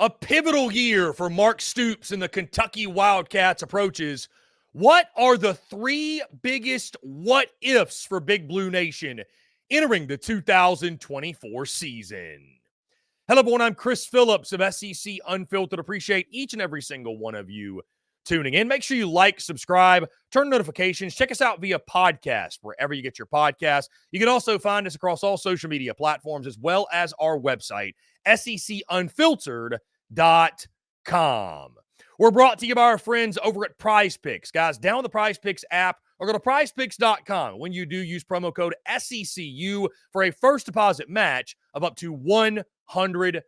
A pivotal year for Mark Stoops and the Kentucky Wildcats approaches. What are the three biggest what-ifs for Big Blue Nation entering the 2024 season? Hello, everyone. I'm Chris Phillips of SEC Unfiltered. Appreciate each and every single one of you tuning in. Make sure you like, subscribe, turn notifications. Check us out via podcast, wherever you get your podcasts. You can also find us across all social media platforms, as well as our website, secunfiltered.com. We're brought to you by our friends over at Prize Picks. Guys, download the Prize Picks app or go to prizepicks.com. When you do, use promo code SECU for a first deposit match of up to $100.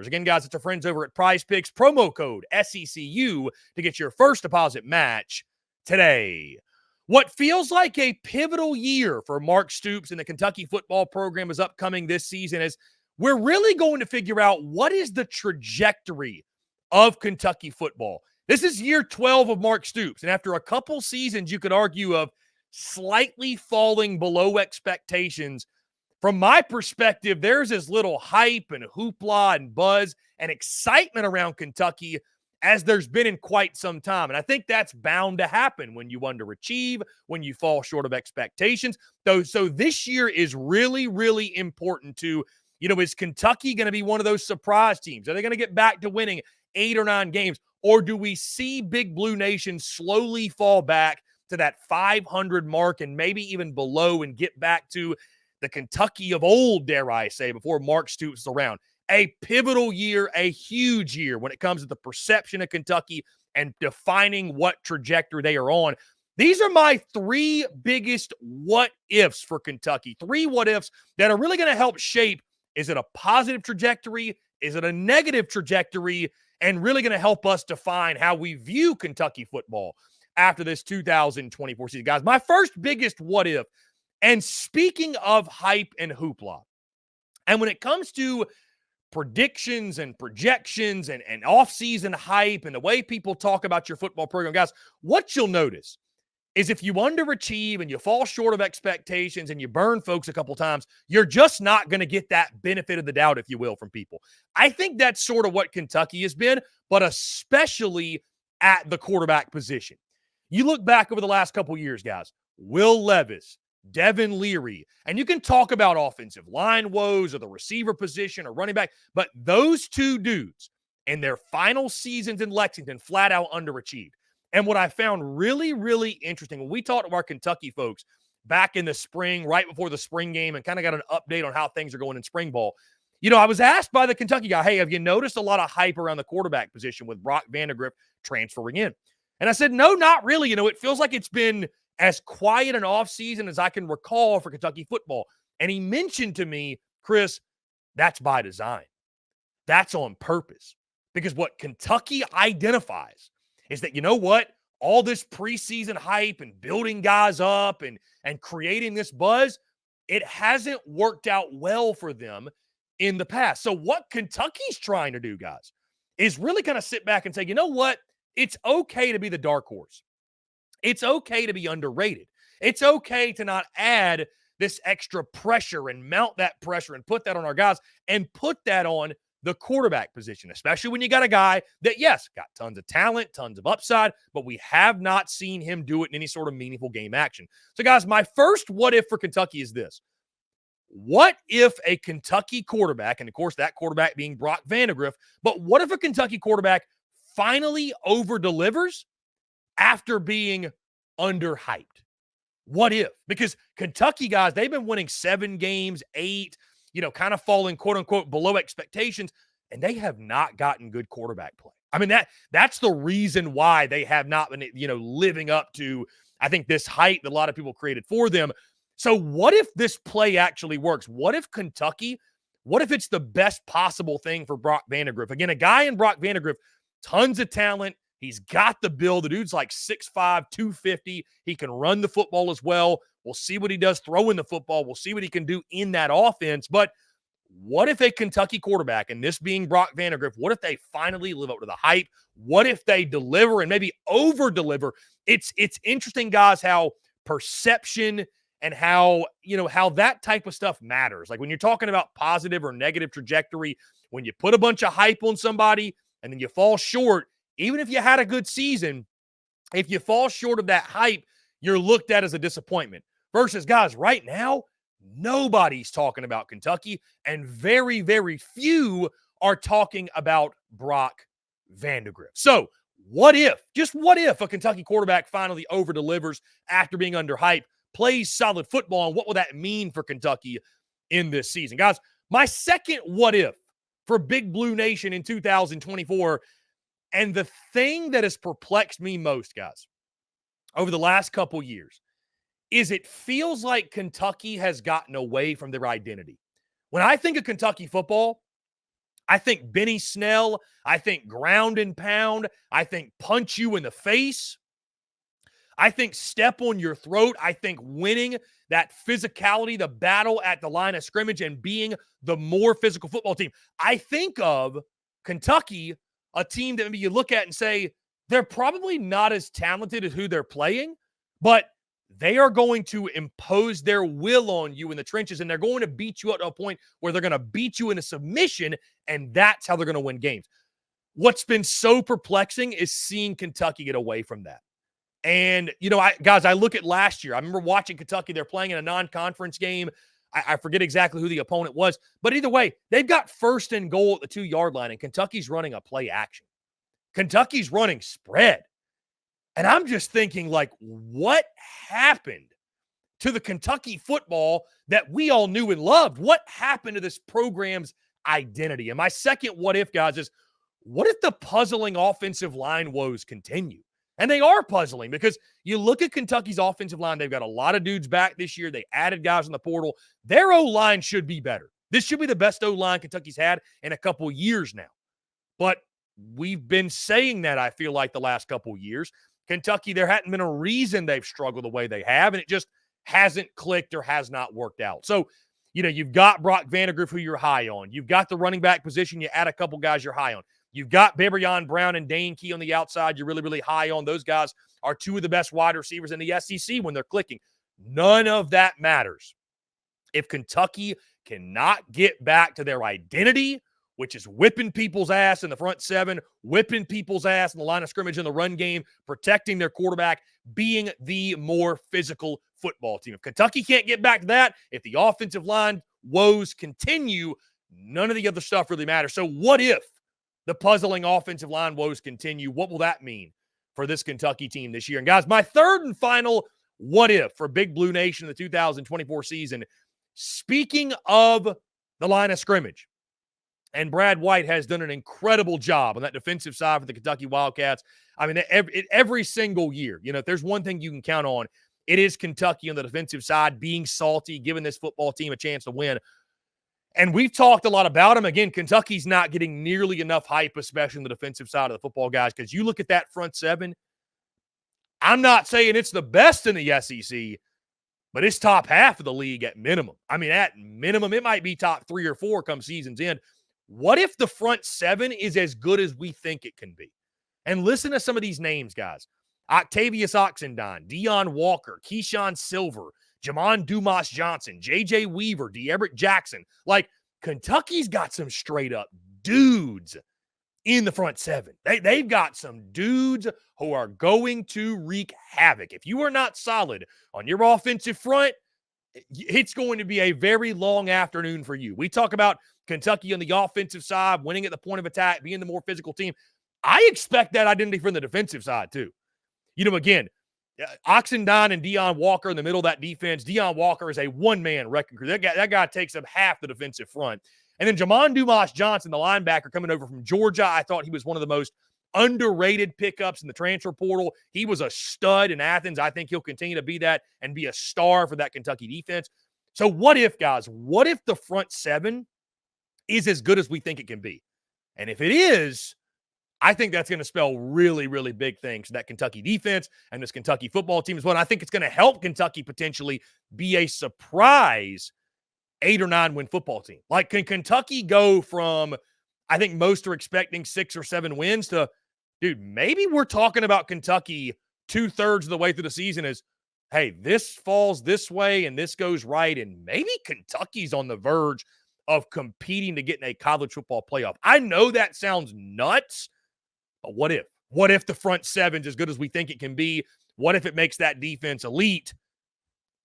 Again, guys, it's our friends over at Prize Picks. Promo code SECU to get your first deposit match today. What feels like a pivotal year for Mark Stoops and the Kentucky football program is upcoming this season as we're really going to figure out what is the trajectory of Kentucky football. This is year 12 of Mark Stoops, and after a couple seasons, you could argue of slightly falling below expectations. From my perspective, there's as little hype and hoopla and buzz and excitement around Kentucky as there's been in quite some time. And I think that's bound to happen when you underachieve, when you fall short of expectations. So this year is really, really important to, is Kentucky going to be one of those surprise teams? Are they going to get back to winning 8 or 9 games? Or do we see Big Blue Nation slowly fall back to that 500 mark and maybe even below and get back to the Kentucky of old, dare I say, before Mark Stoops is around? A pivotal year, a huge year when it comes to the perception of Kentucky and defining what trajectory they are on. These are my 3 biggest what-ifs for Kentucky. 3 what-ifs that are really going to help shape, is it a positive trajectory? Is it a negative trajectory? And really going to help us define how we view Kentucky football after this 2024 season. Guys, my first biggest what-if, and speaking of hype and hoopla, and when it comes to predictions and projections and off-season hype and the way people talk about your football program, guys, what you'll notice is if you underachieve and you fall short of expectations and you burn folks a couple times, you're just not going to get that benefit of the doubt, if you will, from people. I think that's sort of what Kentucky has been, but especially at the quarterback position. You look back over the last couple years, guys, Will Levis, Devin Leary, and you can talk about offensive line woes or the receiver position or running back, but those 2 dudes in their final seasons in Lexington flat out underachieved. And what I found really, really interesting, when we talked to our Kentucky folks back in the spring, right before the spring game, and kind of got an update on how things are going in spring ball, I was asked by the Kentucky guy, hey, have you noticed a lot of hype around the quarterback position with Brock Vandagriff transferring in? And I said, no, not really. It feels like it's been as quiet an offseason as I can recall for Kentucky football. And he mentioned to me, Chris, that's by design. That's on purpose. Because what Kentucky identifies is that, all this preseason hype and building guys up and creating this buzz, it hasn't worked out well for them in the past. So what Kentucky's trying to do, guys, is really kind of sit back and say, it's okay to be the dark horse. It's okay to be underrated. It's okay to not add this extra pressure and mount that pressure and put that on our guys and put that on the quarterback position, especially when you got a guy that, yes, got tons of talent, tons of upside, but we have not seen him do it in any sort of meaningful game action. So, guys, my first what if for Kentucky is this. What if a Kentucky quarterback, and of course that quarterback being Brock Vandagriff, but what if a Kentucky quarterback finally over-delivers after being underhyped? What if? Because Kentucky, guys, they've been winning 7 games, 8, kind of falling, quote-unquote, below expectations, and they have not gotten good quarterback play. I mean, that's the reason why they have not been, living up to, I think, this hype that a lot of people created for them. So what if this play actually works? What if it's the best possible thing for Brock Vandagriff? Again, a guy in Brock Vandagriff, tons of talent. He's got the build. The dude's like 6'5", 250. He can run the football as well. We'll see what he does throwing the football. We'll see what he can do in that offense. But what if a Kentucky quarterback, and this being Brock Vandagriff, what if they finally live up to the hype? What if they deliver and maybe over-deliver? It's interesting, guys, how perception and how, how that type of stuff matters. Like when you're talking about positive or negative trajectory, when you put a bunch of hype on somebody and then you fall short, even if you had a good season, if you fall short of that hype, you're looked at as a disappointment. Versus, guys, right now, nobody's talking about Kentucky, and very, very few are talking about Brock Vandagriff. So, just what if a Kentucky quarterback finally over-delivers after being under hype, plays solid football, and what will that mean for Kentucky in this season? Guys, my second what if for Big Blue Nation in 2024, and the thing that has perplexed me most, guys, over the last couple years, is it feels like Kentucky has gotten away from their identity. When I think of Kentucky football, I think Benny Snell, I think ground and pound, I think punch you in the face, I think step on your throat, I think winning, that physicality, the battle at the line of scrimmage, and being the more physical football team. I think of Kentucky, a team that maybe you look at and say, they're probably not as talented as who they're playing, but they are going to impose their will on you in the trenches, and they're going to beat you up to a point where they're going to beat you in a submission, and that's how they're going to win games. What's been so perplexing is seeing Kentucky get away from that. And, I look at last year. I remember watching Kentucky. They're playing in a non-conference game. I forget exactly who the opponent was. But either way, they've got 1st and goal at the 2-yard line, and Kentucky's running a play action. Kentucky's running spread. And I'm just thinking, like, what happened to the Kentucky football that we all knew and loved? What happened to this program's identity? And my second what if, guys, is what if the puzzling offensive line woes continue? And they are puzzling because you look at Kentucky's offensive line, they've got a lot of dudes back this year. They added guys in the portal. Their O-line should be better. This should be the best O-line Kentucky's had in a couple years now. But we've been saying that, I feel like, the last couple years. Kentucky, there hadn't been a reason they've struggled the way they have, and it just hasn't clicked or has not worked out. So, you've got Brock Vandagriff, who you're high on. You've got the running back position. You add a couple guys you're high on. You've got Beberion Brown and Dane Key on the outside. You're really, really high on. Those guys are two of the best wide receivers in the SEC when they're clicking. None of that matters if Kentucky cannot get back to their identity, which is whipping people's ass in the front seven, whipping people's ass in the line of scrimmage in the run game, protecting their quarterback, being the more physical football team. If Kentucky can't get back to that, if the offensive line woes continue, none of the other stuff really matters. So what if the puzzling offensive line woes continue? What will that mean for this Kentucky team this year? And guys, my third and final what if for Big Blue Nation in the 2024 season, speaking of the line of scrimmage, and Brad White has done an incredible job on that defensive side for the Kentucky Wildcats. I mean, every single year, if there's one thing you can count on, it is Kentucky on the defensive side being salty, giving this football team a chance to win. And we've talked a lot about them. Again, Kentucky's not getting nearly enough hype, especially on the defensive side of the football, guys, because you look at that front seven. I'm not saying it's the best in the SEC, but it's top half of the league at minimum. I mean, at minimum, it might be top 3 or 4 come season's end. What if the front seven is as good as we think it can be? And listen to some of these names, guys. Octavius Oxendine, Deion Walker, Keyshawn Silver, Jamon Dumas Johnson, J.J. Weaver, De'Ebrick Jackson. Like, Kentucky's got some straight-up dudes in the front seven. They've got some dudes who are going to wreak havoc. If you are not solid on your offensive front, it's going to be a very long afternoon for you. We talk about Kentucky on the offensive side, winning at the point of attack, being the more physical team. I expect that identity from the defensive side, too. Again, Oxendine and Deion Walker in the middle of that defense. Deion Walker is a one-man wrecking crew. That guy takes up half the defensive front. And then Jamon Dumas Johnson, the linebacker coming over from Georgia. I thought he was one of the most underrated pickups in the transfer portal. He was a stud in Athens. I think he'll continue to be that and be a star for that Kentucky defense. So what if, guys, what if the front seven is as good as we think it can be? And if it is, I think that's going to spell really, really big things for that Kentucky defense and this Kentucky football team as well. And I think it's going to help Kentucky potentially be a surprise 8 or 9 win football team. Like, can Kentucky go from, I think most are expecting 6 or 7 wins to, dude, maybe we're talking about Kentucky 2/3 of the way through the season as, hey, this falls this way and this goes right, and maybe Kentucky's on the verge of competing to get in a college football playoff. I know that sounds nuts, but what if? What if the front seven's as good as we think it can be? What if it makes that defense elite?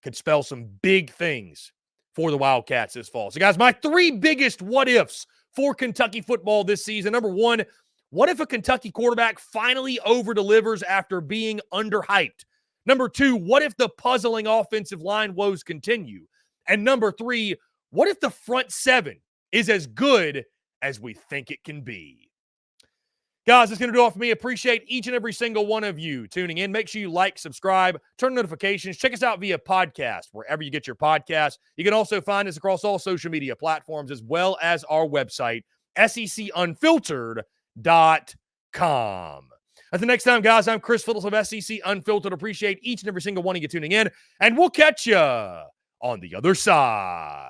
Could spell some big things for the Wildcats this fall. So, guys, my 3 biggest what-ifs for Kentucky football this season. Number 1, what if a Kentucky quarterback finally over-delivers after being underhyped? Number 2, what if the puzzling offensive line woes continue? And number 3, what if the front 7 is as good as we think it can be? Guys, that's going to do it for me. Appreciate each and every single one of you tuning in. Make sure you like, subscribe, turn notifications. Check us out via podcast, wherever you get your podcasts. You can also find us across all social media platforms, as well as our website, SECUnfiltered.com. Until next time, guys, I'm Chris Phillips of SEC Unfiltered. Appreciate each and every single one of you tuning in, and we'll catch you on the other side.